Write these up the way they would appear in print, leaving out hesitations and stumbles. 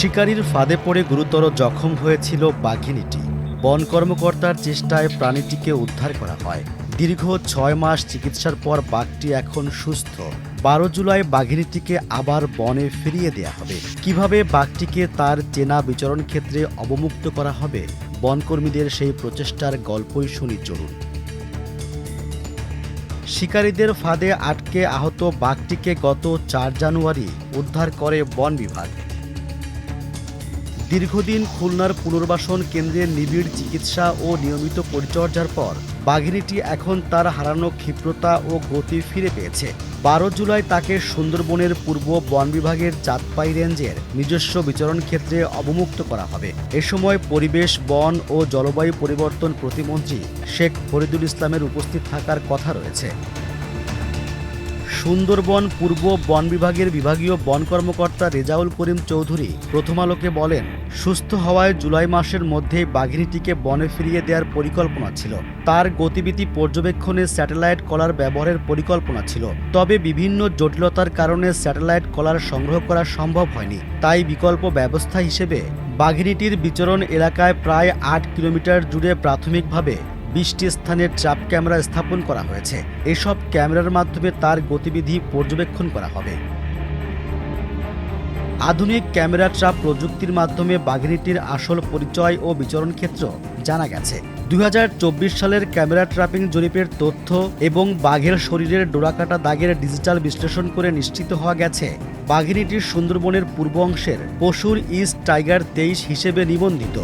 শিকারীর ফাঁদে পড়ে গুরুতর জখম হয়েছিল বাঘিনীটি। বন কর্মকর্তার চেষ্টায় প্রাণীটিকে উদ্ধার করা হয়। দীর্ঘ ৬ মাস চিকিৎসার পর বাঘটি এখন সুস্থ। ১২ জুলাই বাঘিনীটিকে আবার বনে ফিরিয়ে দেয়া হবে। কিভাবে বাঘটিকে তার চেনা বিচরণ ক্ষেত্রে অবমুক্ত করা হবে, বনকর্মীদের সেই প্রচেষ্টার গল্পই শুনি চলুন। শিকারীদের ফাঁদে আটকে আহত বাঘটিকে গত ৪ জানুয়ারি উদ্ধার করে বন বিভাগ। দীর্ঘদিন খুলনার পুনর্বাসন কেন্দ্রের নিবিড় চিকিৎসা ও নিয়মিত পরিচর্যার পর বাঘিনীটি এখন তার হারানো ক্ষিপ্রতা ও গতি ফিরে পেয়েছে। ১২ জুলাই তাকে সুন্দরবনের পূর্ব বন বিভাগের চাঁদপাই রেঞ্জের নিজস্ব বিচরণ ক্ষেত্রে অবমুক্ত করা হবে। এ সময় পরিবেশ, বন ও জলবায়ু পরিবর্তন প্রতিমন্ত্রী শেখ ফরিদুল ইসলামের উপস্থিত থাকার কথা রয়েছে। সুন্দরবন পূর্ব বন বিভাগের বিভাগীয় বন কর্মকর্তা রেজাউল করিম চৌধুরী প্রথম আলোকে বলেন, সুস্থ হওয়ায় জুলাই মাসের মধ্যেই বাঘিনীটিকে বনে ফিরিয়ে দেওয়ার পরিকল্পনা ছিল। তার গতিবিধি পর্যবেক্ষণে স্যাটেলাইট কলার ব্যবহারের পরিকল্পনা ছিল, তবে বিভিন্ন জটিলতার কারণে স্যাটেলাইট কলার সংগ্রহ করা সম্ভব হয়নি। তাই বিকল্প ব্যবস্থা হিসেবে বাঘিনীটির বিচরণ এলাকায় প্রায় ৮ কিলোমিটার জুড়ে প্রাথমিকভাবে ২০টি স্থানে ট্র্যাপ ক্যামেরা স্থাপন করা হয়েছে। এসব ক্যামেরার মাধ্যমে তার গতিবিধি পর্যবেক্ষণ করা হবে। আধুনিক ক্যামেরা ট্র্যাপ প্রযুক্তির মাধ্যমে বাঘিনীটির আসল পরিচয় ও বিচরণ ক্ষেত্র জানা গেছে। ২০২৪ সালের ক্যামেরা ট্র্যাপিং জরিপের তথ্য এবং বাঘের শরীরের ডোরাকাটা দাগের ডিজিটাল বিশ্লেষণ করে নিশ্চিত হওয়া গেছে বাঘিনীটির সুন্দরবনের পূর্ব অংশের পশুর ইস্ট টাইগার ২৩ হিসেবে নিবন্ধিত।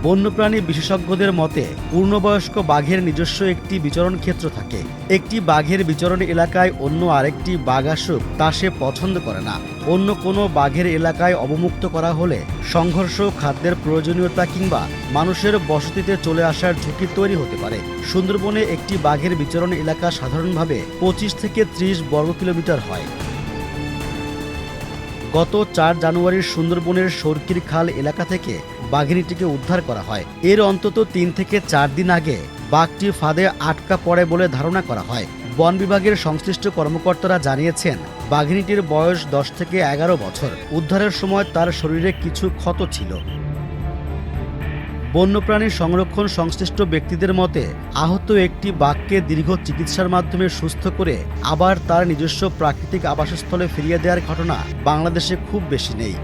বন্যপ্রাণী বিশেষজ্ঞদের মতে পূর্ণবয়স্ক বাঘের নিজস্ব একটি বিচরণ ক্ষেত্র থাকে। একটি বাঘের বিচরণ এলাকায় অন্য আরেকটি বাঘ আসুক তা সে পছন্দ করে না। অন্য কোনো বাঘের এলাকায় অবমুক্ত করা হলে সংঘর্ষ, খাদ্যের প্রয়োজনীয়তা কিংবা মানুষের বসতিতে চলে আসার ঝুঁকি তৈরি হতে পারে। সুন্দরবনে একটি বাঘের বিচরণ এলাকা সাধারণভাবে ২৫ থেকে ৩০ বর্গ কিলোমিটার হয়। গত ৪ জানুয়ারি সুন্দরবনের সরকির খাল এলাকা থেকে বাঘিনীটিকে উদ্ধার করা হয়। এর অন্তত ৩ থেকে ৪ দিন আগে বাঘটি ফাঁদে আটকা পড়ে বলে ধারণা করা হয়। বন বিভাগের সংশ্লিষ্ট কর্মকর্তারা জানিয়েছেন, বাঘিনীটির বয়স ১০ থেকে ১১ বছর। উদ্ধারের সময় তার শরীরে কিছু ক্ষত ছিল। বন্যপ্রাণী সংরক্ষণ সংশ্লিষ্ট ব্যক্তিদের মতে আহত একটি বাঘকে দীর্ঘ চিকিৎসার মাধ্যমে সুস্থ করে আবার তার নিজস্ব প্রাকৃতিক আবাসস্থলে ফিরিয়ে দেওয়ার ঘটনা বাংলাদেশে খুব বেশি নেই।